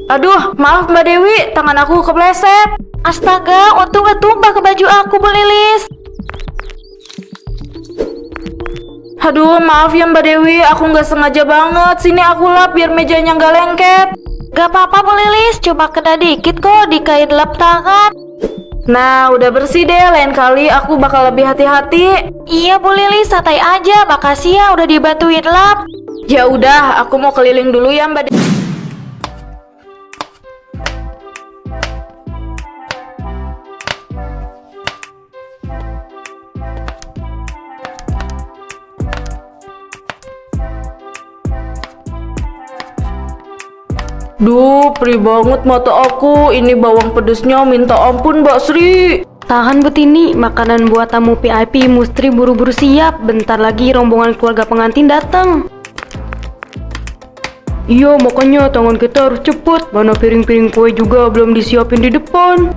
Aduh, maaf Mbak Dewi, tangan aku kepleset. Astaga, untung gak tumpah ke baju aku, Bu Lilis. Aduh, maaf ya Mbak Dewi, aku nggak sengaja banget. Sini aku lap biar mejanya nggak lengket. Gak apa-apa, Bu Lilis, cuma kena dikit kok di kain lap tangan. Nah, udah bersih deh. Lain kali aku bakal lebih hati-hati. Iya, Bu Lilis, santai aja. Makasih ya udah dibantuin lap. Ya udah, aku mau keliling dulu ya Mbak Dewi. Duh, perih banget mata aku. Ini bawang pedesnya minta ampun Mbak Sri. Tahan Bu Tini, makanan buat tamu VIP mesti buru-buru siap. Bentar lagi rombongan keluarga pengantin datang. Iya, makanya tangan kita harus cepet. Mana piring-piring kue juga belum disiapin di depan.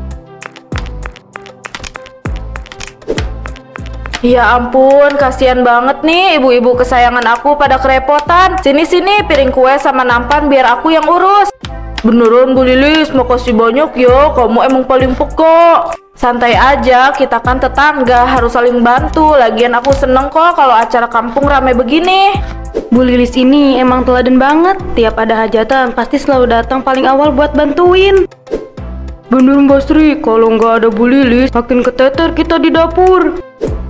Ya ampun, kasihan banget nih ibu-ibu kesayangan aku pada kerepotan. Sini-sini piring kue sama nampan biar aku yang urus. Beneran Bu Lilis, makasih banyak ya. Kamu emang paling peka. Santai aja, kita kan tetangga, harus saling bantu. Lagian aku seneng kok kalau acara kampung rame begini. Bu Lilis ini emang teladan banget. Tiap ada hajatan pasti selalu datang paling awal buat bantuin. Bener Mbak Sri, kalau nggak ada Bu Lilis, makin keteter kita di dapur.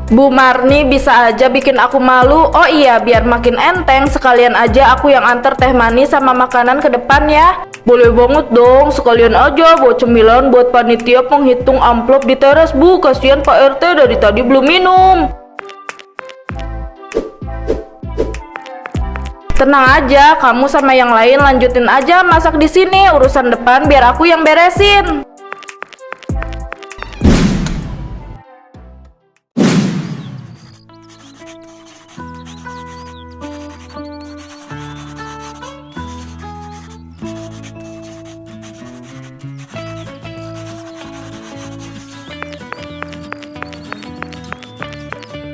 Bu Marni bisa aja bikin aku malu. Oh iya, biar makin enteng sekalian aja aku yang antar teh manis sama makanan ke depan ya. Boleh banget dong, sekalian aja buat cemilan buat panitia penghitung amplop di teras Bu. Kasihan Pak RT dari tadi belum minum. Tenang aja, kamu sama yang lain lanjutin aja masak di sini. Urusan depan biar aku yang beresin.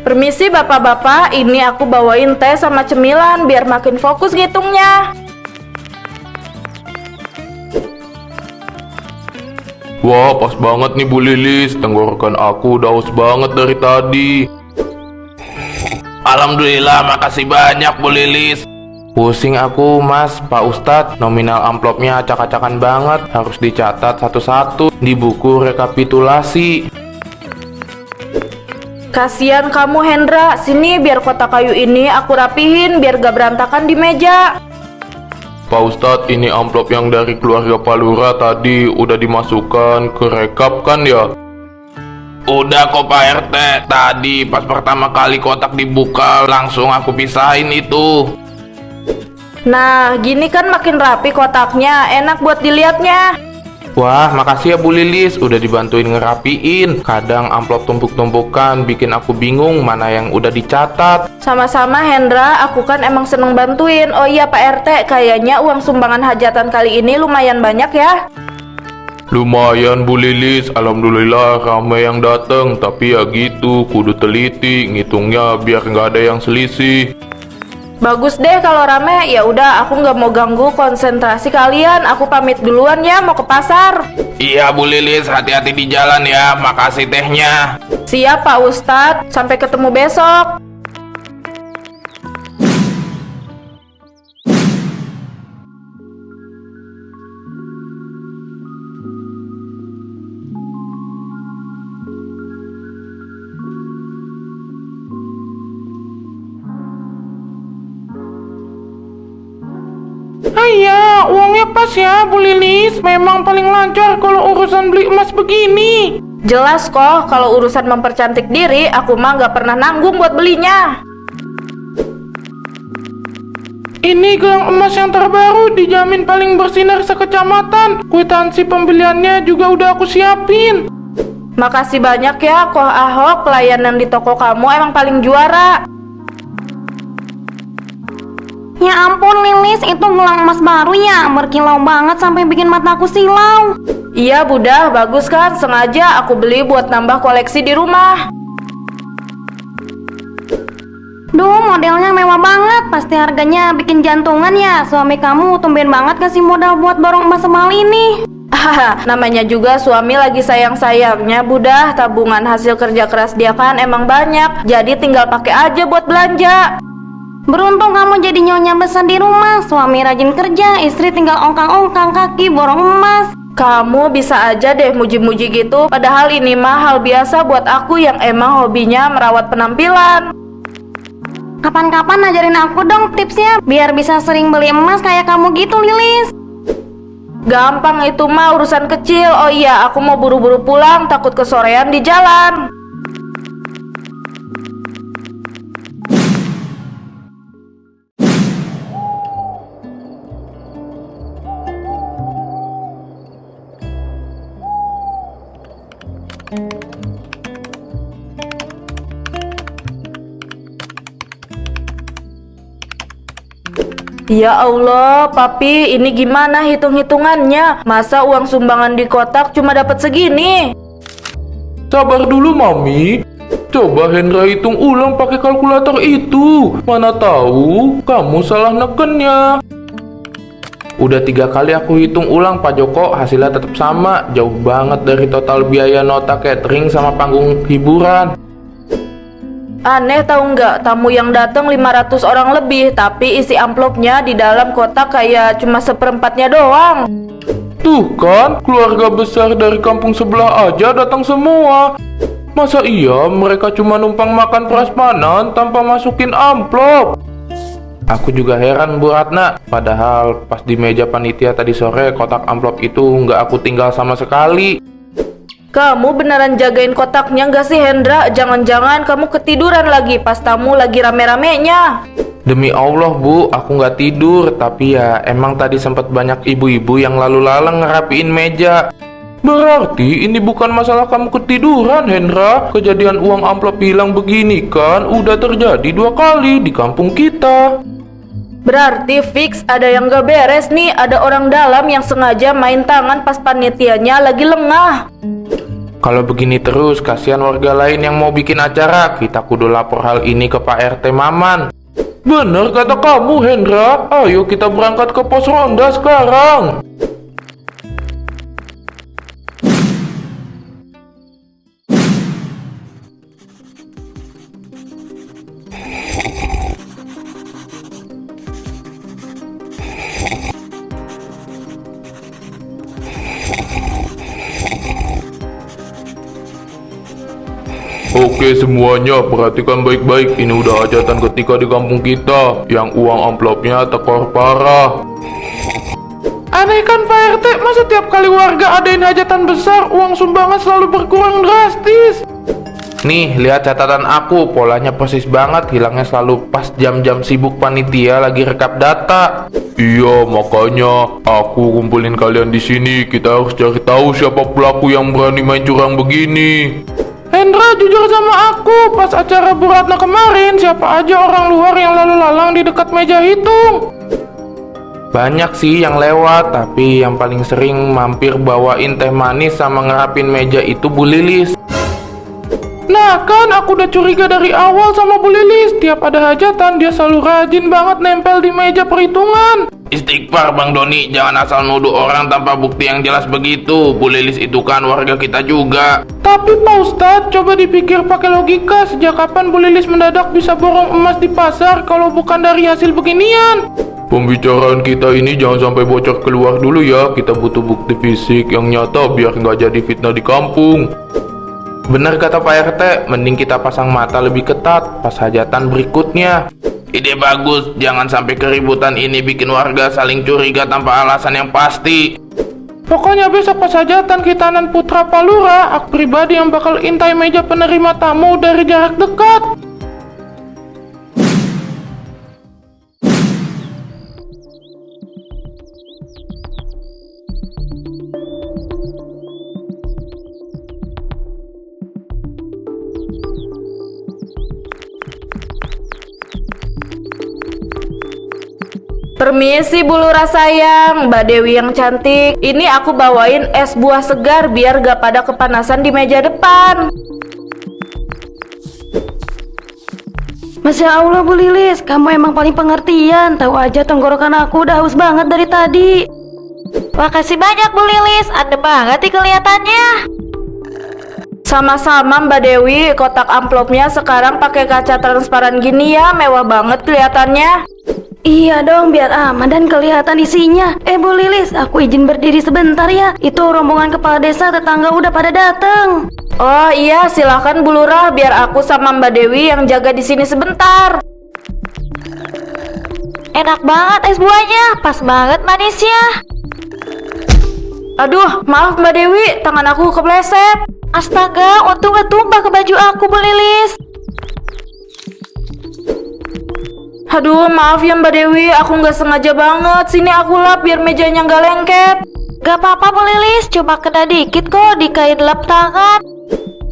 Permisi bapak-bapak, ini aku bawain teh sama cemilan biar makin fokus ngitungnya. Wah, pas banget nih Bu Lilis. Tenggorokan aku udah haus banget dari tadi. Alhamdulillah, makasih banyak Bu Lilis. Pusing aku mas, Pak Ustadz. Nominal amplopnya acak-acakan banget. Harus dicatat satu-satu di buku rekapitulasi. Kasian kamu Hendra, sini biar kotak kayu ini aku rapihin biar gak berantakan di meja. Pak Ustadz, ini amplop yang dari keluarga Pak Lurah tadi udah dimasukkan ke rekap kan ya? Udah kok Pak RT, tadi pas pertama kali kotak dibuka langsung aku pisahin itu. Nah, gini kan makin rapi kotaknya, enak buat dilihatnya. Wah, makasih ya Bu Lilis, udah dibantuin ngerapiin. Kadang amplop tumpuk-tumpukan bikin aku bingung mana yang udah dicatat. Sama-sama Hendra, aku kan emang seneng bantuin. Oh iya Pak RT, kayaknya uang sumbangan hajatan kali ini lumayan banyak ya. Lumayan Bu Lilis, alhamdulillah ramai yang dateng. Tapi ya gitu, kudu teliti, ngitungnya biar nggak ada yang selisih. Bagus deh kalau rame. Ya udah, aku nggak mau ganggu konsentrasi kalian. Aku pamit duluan ya, mau ke pasar. Iya Bu Lilis, hati-hati di jalan ya, makasih tehnya. Siap Pak Ustadz, sampai ketemu besok. Iya, uangnya pas ya Bu Lilis. Memang paling lancar kalau urusan beli emas begini. Jelas kok, kalau urusan mempercantik diri, aku mah nggak pernah nanggung buat belinya. Ini gelang emas yang terbaru, dijamin paling bersinar sekecamatan. Kwitansi pembeliannya juga udah aku siapin. Makasih banyak ya, Koh Ahok. Pelayanan di toko kamu emang paling juara. Ya ampun Lilis, itu gelang emas baru ya. Berkilau banget sampai bikin mataku silau. Iya Budah, bagus kan? Sengaja aku beli buat nambah koleksi di rumah. Duh, modelnya mewah banget. Pasti harganya bikin jantungan ya. Suami kamu tumben banget kasih modal buat borong emas semahal ini. Haha, namanya juga suami lagi sayang-sayangnya, Budah. Tabungan hasil kerja keras dia kan emang banyak, jadi tinggal pakai aja buat belanja. Beruntung kamu jadi nyonya besar di rumah. Suami rajin kerja, istri tinggal ongkang-ongkang kaki borong emas. Kamu bisa aja deh muji-muji gitu, padahal ini mah hal biasa buat aku yang emang hobinya merawat penampilan. Kapan-kapan ajarin aku dong tipsnya, biar bisa sering beli emas kayak kamu gitu, Lilis. Gampang itu mah, urusan kecil. Oh iya, aku mau buru-buru pulang, takut kesorean di jalan. Ya Allah, Papi, ini gimana hitung-hitungannya? Masa uang sumbangan di kotak cuma dapat segini? Sabar dulu, Mami. Coba Hendra hitung ulang pakai kalkulator itu. Mana tahu kamu salah nekennya. Udah 3 kali aku hitung ulang, Pak Joko, hasilnya tetap sama. Jauh banget dari total biaya nota catering sama panggung hiburan. Aneh tahu nggak, tamu yang datang 500 orang lebih, tapi isi amplopnya di dalam kotak kayak cuma seperempatnya doang. Tuh kan, keluarga besar dari kampung sebelah aja datang semua. Masa iya mereka cuma numpang makan prasmanan tanpa masukin amplop? Aku juga heran, Bu Ratna. Padahal pas di meja panitia tadi sore kotak amplop itu nggak aku tinggal sama sekali. Kamu beneran jagain kotaknya nggak sih, Hendra? Jangan-jangan kamu ketiduran lagi pas tamu lagi rame-ramenya. Demi Allah, Bu, aku nggak tidur. Tapi ya emang tadi sempat banyak ibu-ibu yang lalu lalang ngerapiin meja. Berarti ini bukan masalah kamu ketiduran, Hendra. Kejadian uang amplop hilang begini kan udah terjadi 2 kali di kampung kita. Berarti fix ada yang gak beres nih. Ada orang dalam yang sengaja main tangan pas panitianya lagi lengah. Kalau begini terus, kasihan warga lain yang mau bikin acara. Kita kudu lapor hal ini ke Pak RT Maman. Bener kata kamu, Hendra. Ayo kita berangkat ke pos ronda sekarang. Oke semuanya, perhatikan baik-baik. Ini udah hajatan ketika di kampung kita yang uang amplopnya tekor parah. Aneh kan Pak RT, masa tiap kali warga adain hajatan besar, uang sumbangan selalu berkurang drastis? Nih, lihat catatan aku, polanya persis banget, hilangnya selalu pas jam-jam sibuk panitia lagi rekap data. Iya, makanya aku kumpulin kalian di sini. Kita harus cari tahu siapa pelaku yang berani main curang begini. Hendra, jujur sama aku, pas acara Bu Ratna kemarin, siapa aja orang luar yang lalu lalang di dekat meja hitung? Banyak sih yang lewat, tapi yang paling sering mampir bawain teh manis sama ngerapin meja itu Bu Lilis. Nah kan, aku udah curiga dari awal sama Bu Lilis. Tiap ada hajatan, dia selalu rajin banget nempel di meja perhitungan. Istighfar Bang Doni, jangan asal nuduh orang tanpa bukti yang jelas begitu. Bu Lilis itu kan warga kita juga. Tapi Pak Ustadz, coba dipikir pakai logika. Sejak kapan Bu Lilis mendadak bisa borong emas di pasar kalau bukan dari hasil beginian? Pembicaraan kita ini jangan sampai bocor keluar dulu ya. Kita butuh bukti fisik yang nyata biar nggak jadi fitnah di kampung. Benar kata Pak RT, mending kita pasang mata lebih ketat pas hajatan berikutnya. Ide bagus, jangan sampai keributan ini bikin warga saling curiga tanpa alasan yang pasti. Pokoknya besok pas hajatan Khitanan Putra Palura, aku pribadi yang bakal intai meja penerima tamu dari jarak dekat. Permisi Bu Lurah sayang, Mbak Dewi yang cantik. Ini aku bawain es buah segar biar gak pada kepanasan di meja depan. Masya Allah Bu Lilis, kamu emang paling pengertian. Tahu aja tenggorokan aku udah haus banget dari tadi. Makasih banyak Bu Lilis, adem banget nih kelihatannya. Sama-sama Mbak Dewi, kotak amplopnya sekarang pakai kaca transparan gini ya, mewah banget kelihatannya. Iya dong, biar aman dan kelihatan isinya. Bu Lilis, aku izin berdiri sebentar ya. Itu rombongan kepala desa tetangga udah pada dateng. Oh iya, silahkan Bu Lurah, biar aku sama Mbak Dewi yang jaga di sini sebentar. Enak banget es buahnya, pas banget manisnya. Aduh, maaf Mbak Dewi, tangan aku kepleset. Astaga, untung gak tumpah ke baju aku Bu Lilis. Aduh, maaf ya Mbak Dewi, aku nggak sengaja banget. Sini aku lap biar mejanya nggak lengket. Gak apa-apa Bu Lilis, cuma kena dikit kok di kain lap tangan.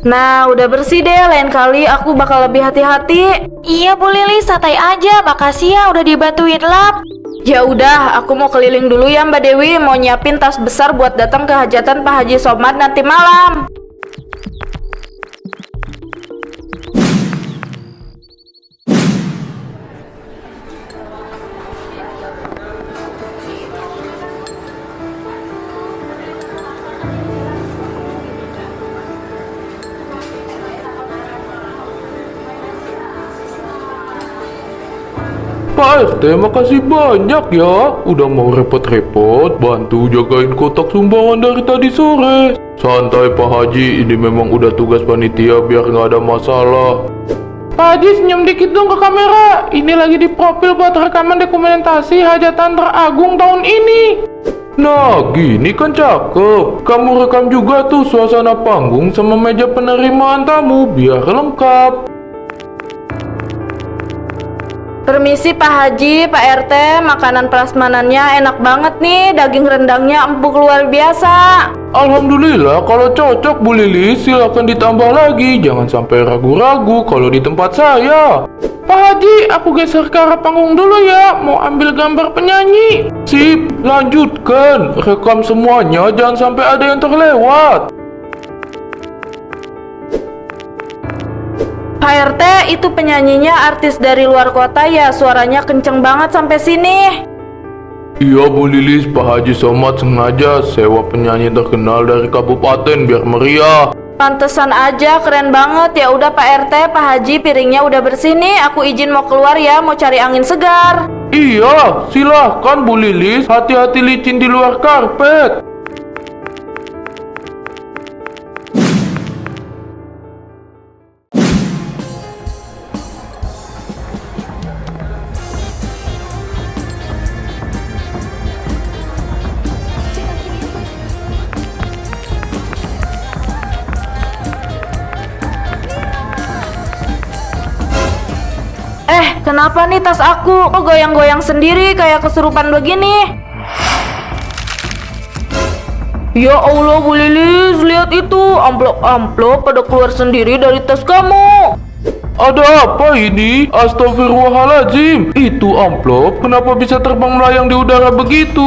Nah, udah bersih deh. Lain kali aku bakal lebih hati-hati. Iya Bu Lilis, santai aja, makasih ya udah dibantuin lap. Ya udah, aku mau keliling dulu ya Mbak Dewi. Mau nyiapin tas besar buat datang ke hajatan Pak Haji Somad nanti malam. Pak RT, makasih banyak ya. Udah mau repot-repot bantu jagain kotak sumbangan dari tadi sore. Santai Pak Haji, ini memang udah tugas panitia biar nggak ada masalah. Pak Haji senyum dikit dong ke kamera. Ini lagi di profil buat rekaman dokumentasi hajatan teragung tahun ini. Nah, gini kan cakep. Kamu rekam juga tuh suasana panggung sama meja penerimaan tamu biar lengkap. Permisi Pak Haji, Pak RT, makanan prasmanannya enak banget nih. Daging rendangnya empuk luar biasa. Alhamdulillah, kalau cocok Bu Lilis silakan ditambah lagi. Jangan sampai ragu-ragu kalau di tempat saya. Pak Haji, aku geser ke arah panggung dulu ya. Mau ambil gambar penyanyi. Sip, lanjutkan. Rekam semuanya, jangan sampai ada yang terlewat. Pak RT, itu penyanyinya artis dari luar kota ya. Suaranya kenceng banget sampai sini. Iya Bu Lilis, Pak Haji Somad sengaja sewa penyanyi terkenal dari kabupaten biar meriah. Pantesan aja, keren banget. Ya udah Pak RT, Pak Haji, piringnya udah bersih nih. Aku izin mau keluar ya, mau cari angin segar. Iya, silahkan Bu Lilis. Hati-hati licin di luar karpet. Kenapa nih tas aku? Kok goyang-goyang sendiri kayak kesurupan begini? Ya Allah Bu Lilis, lihat itu. Amplop-amplop pada keluar sendiri dari tas kamu. Ada apa ini? Astagfirullahaladzim. Itu amplop kenapa bisa terbang melayang di udara begitu?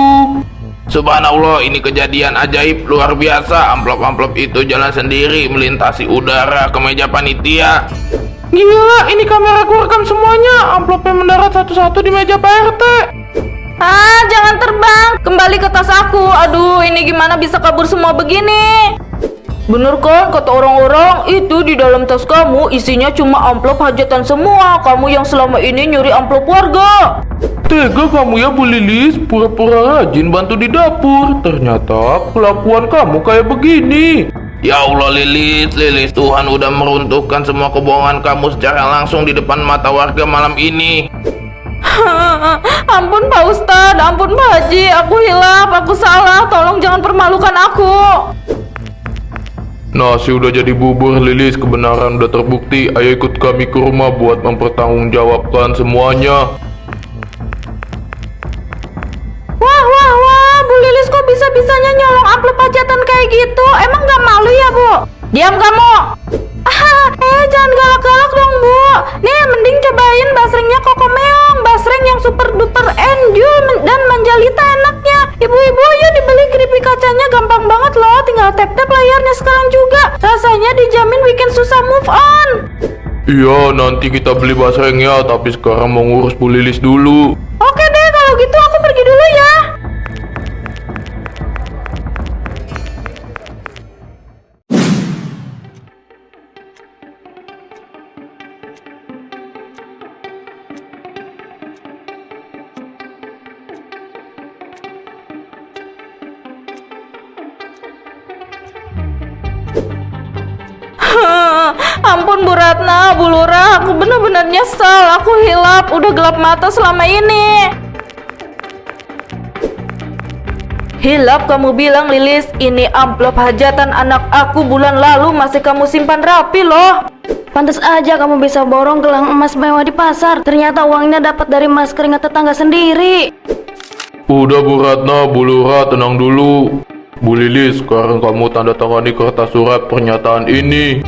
Subhanallah, ini kejadian ajaib luar biasa. Amplop-amplop itu jalan sendiri melintasi udara ke meja panitia. Gila, ini kamera ku rekam semuanya. Amplopnya mendarat satu-satu di meja Pak RT. Jangan terbang. Kembali ke tas aku. Aduh, ini gimana bisa kabur semua begini? Bener kan kata orang-orang, itu di dalam tas kamu isinya cuma amplop hajatan semua. Kamu yang selama ini nyuri amplop warga. Tega kamu ya Bu Lilis, pura-pura rajin bantu di dapur. Ternyata kelakuan kamu kayak begini. Ya Allah Lilis, Tuhan udah meruntuhkan semua kebohongan kamu secara langsung di depan mata warga malam ini. Ampun Pak Ustadz, ampun Pak Haji, aku hilaf, aku salah, tolong jangan permalukan aku. Nasi udah jadi bubur Lilis, kebenaran udah terbukti. Ayo ikut kami ke rumah buat mempertanggungjawabkan semuanya. Wah, Bu Lilis kok bisa-bisanya nyolong amplop hajatan kayak gitu? Emang gak malu ya Bu? Diam kamu. Jangan galak-galak dong Bu. Nih mending cobain basrengnya Koko Meong. Basreng yang super duper endul dan manjalita enaknya. Ibu-ibu yuk dibeli keripik kacanya, gampang banget loh. Tinggal tap-tap layarnya sekarang juga. Rasanya dijamin bikin susah move on. Iya, nanti kita beli basreng ya, tapi sekarang mau ngurus Bu Lilis dulu. Oke deh, kalau gitu aku pergi dulu ya. Ampun Bu Ratna, Bu Lurah, aku benar-benar nyesel. Aku hilap, udah gelap mata selama ini. Hilap, kamu bilang Lilis, ini amplop hajatan anak aku bulan lalu masih kamu simpan rapi loh. Pantas aja kamu bisa borong gelang emas mewah di pasar. Ternyata uangnya dapat dari mas keringat tetangga sendiri. Udah Bu Ratna, Bu Lurah, tenang dulu. Bu Lilis, sekarang kamu tanda tangani kertas surat pernyataan ini.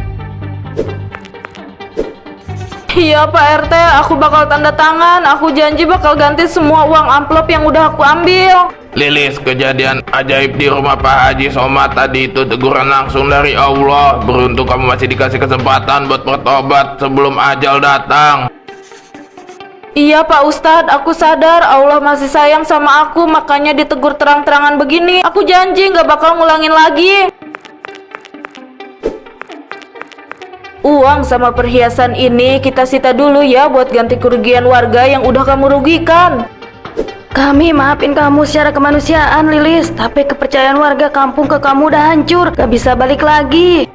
Iya Pak RT, aku bakal tanda tangan. Aku janji bakal ganti semua uang amplop yang udah aku ambil. Lilis, kejadian ajaib di rumah Pak Haji Somad tadi itu teguran langsung dari Allah. Beruntung kamu masih dikasih kesempatan buat bertobat sebelum ajal datang. Iya Pak Ustadz, aku sadar Allah masih sayang sama aku, makanya ditegur terang-terangan begini. Aku janji gak bakal ngulangin lagi. Uang sama perhiasan ini kita sita dulu ya buat ganti kerugian warga yang udah kamu rugikan. Kami maafin kamu secara kemanusiaan Lilis, tapi kepercayaan warga kampung ke kamu udah hancur, gak bisa balik lagi.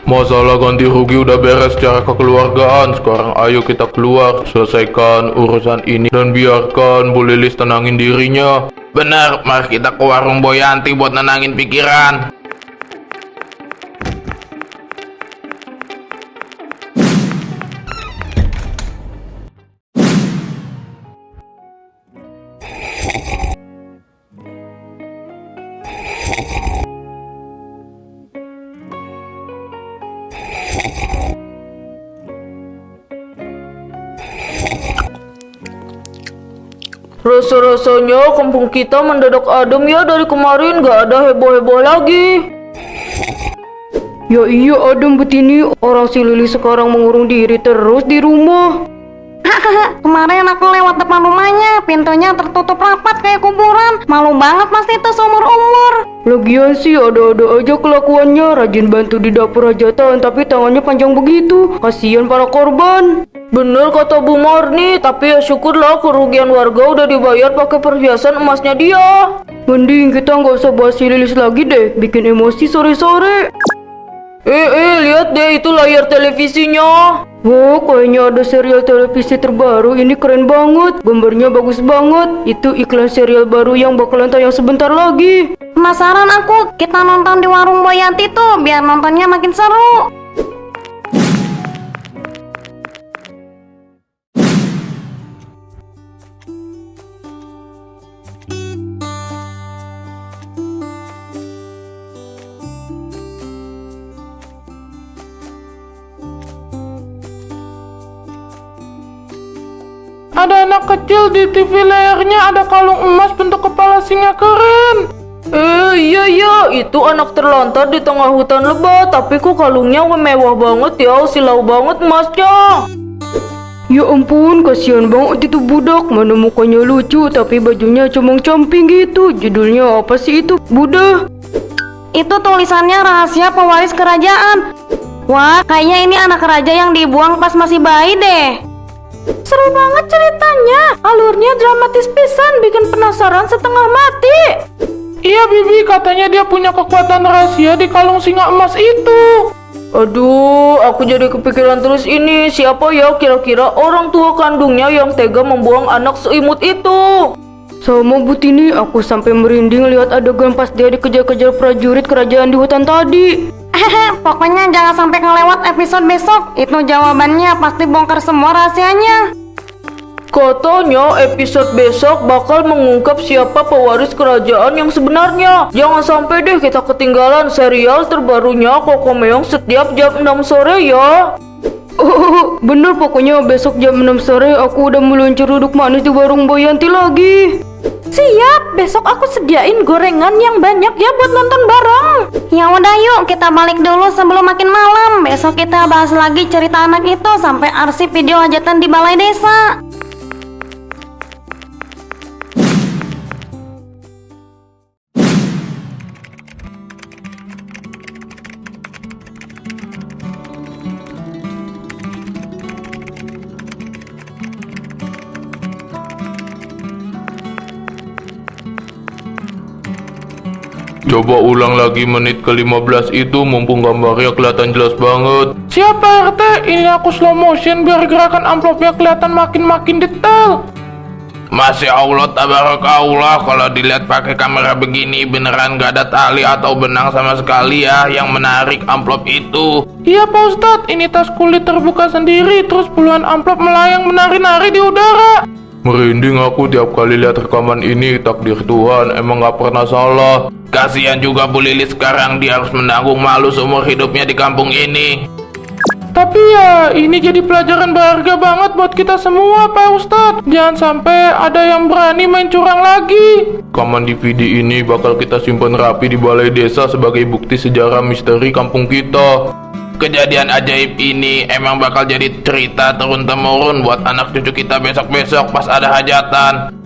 Masalah ganti rugi udah beres secara kekeluargaan. Sekarang ayo kita keluar, selesaikan urusan ini dan biarkan Bu Lilis tenangin dirinya. Benar, mari kita ke warung Boyanti buat nenangin pikiran. Rasa-rasanya kampung kita mendadak adem ya, dari kemarin gak ada heboh-heboh lagi. Ya iya adem betini, orang si Lili sekarang mengurung diri terus di rumah. Kemarin aku lewat depan rumahnya, pintunya tertutup rapat kayak kuburan. Malu banget pasti itu seumur umur. Lagian sih ada-ada aja kelakuannya, rajin bantu di dapur hajatan tapi tangannya panjang begitu. Kasihan para korban. Bener kata Bu Marni, tapi ya syukurlah kerugian warga udah dibayar pakai perhiasan emasnya dia. Mending kita nggak usah bahas si Lilis lagi deh, bikin emosi sore-sore. Lihat deh itu layar televisinya. Wow, kayaknya ada serial televisi terbaru, ini keren banget, gambarnya bagus banget. Itu iklan serial baru yang bakalan tayang sebentar lagi. Penasaran aku, kita nonton di warung Boyanti tuh, biar nontonnya makin seru. Ada anak kecil di TV layarnya ada kalung emas bentuk kepala singa keren. Iya, itu anak terlantar di tengah hutan lebat, tapi kok kalungnya mewah banget ya, silau banget emasnya. Ya ampun, kasihan banget itu budak, mana mukanya lucu tapi bajunya compang-camping gitu. Judulnya apa sih itu, Buddha? Itu tulisannya rahasia pewaris kerajaan. Wah, kayaknya ini anak raja yang dibuang pas masih bayi deh. Seru banget ceritanya, alurnya dramatis pisan, bikin penasaran setengah mati. Iya Bibi, katanya dia punya kekuatan rahasia di kalung singa emas itu. Aduh, aku jadi kepikiran terus ini, siapa ya kira-kira orang tua kandungnya yang tega membuang anak seimut itu? Sama Butini, aku sampai merinding lihat adegan pas dia dikejar-kejar prajurit kerajaan di hutan tadi. Pokoknya jangan sampai kelewat episode besok. Itu jawabannya pasti bongkar semua rahasianya. Katanya episode besok bakal mengungkap siapa pewaris kerajaan yang sebenarnya. Jangan sampai deh kita ketinggalan serial terbarunya Kokomeong setiap jam 6 sore ya. Oh, bener pokoknya besok jam 6 sore aku udah meluncur duduk manis di warung Boyanti lagi. Siap, besok aku sediain gorengan yang banyak ya buat nonton bareng. Ya udah yuk kita balik dulu sebelum makin malam. Besok kita bahas lagi cerita anak itu sampai arsip video hajatan di balai desa. Coba ulang lagi menit ke-15 itu mumpung gambarnya kelihatan jelas banget. Siap Pak RT, ini aku slow motion biar gerakan amplopnya kelihatan makin detail. Masya Allah, tabarakallah, kalau dilihat pakai kamera begini beneran gak ada tali atau benang sama sekali ya yang menarik amplop itu. Iya Pak Ustadz, ini tas kulit terbuka sendiri, terus puluhan amplop melayang menari-nari di udara. Merinding aku tiap kali lihat rekaman ini. Takdir Tuhan emang gak pernah salah. Kasihan juga Bu Lilis sekarang, dia harus menanggung malu seumur hidupnya di kampung ini. Tapi ya, ini jadi pelajaran berharga banget buat kita semua Pak Ustadz. Jangan sampai ada yang berani main curang lagi. Rekaman DVD ini bakal kita simpan rapi di balai desa sebagai bukti sejarah misteri kampung kita. Kejadian ajaib ini emang bakal jadi cerita turun-temurun buat anak cucu kita besok-besok pas ada hajatan.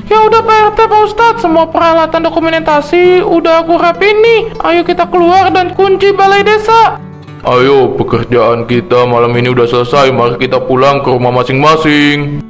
Ya udah Pak RT, Pak Ustadz, semua peralatan dokumentasi udah aku rapin nih. Ayo kita keluar dan kunci balai desa. Ayo, pekerjaan kita malam ini udah selesai. Mari kita pulang ke rumah masing-masing.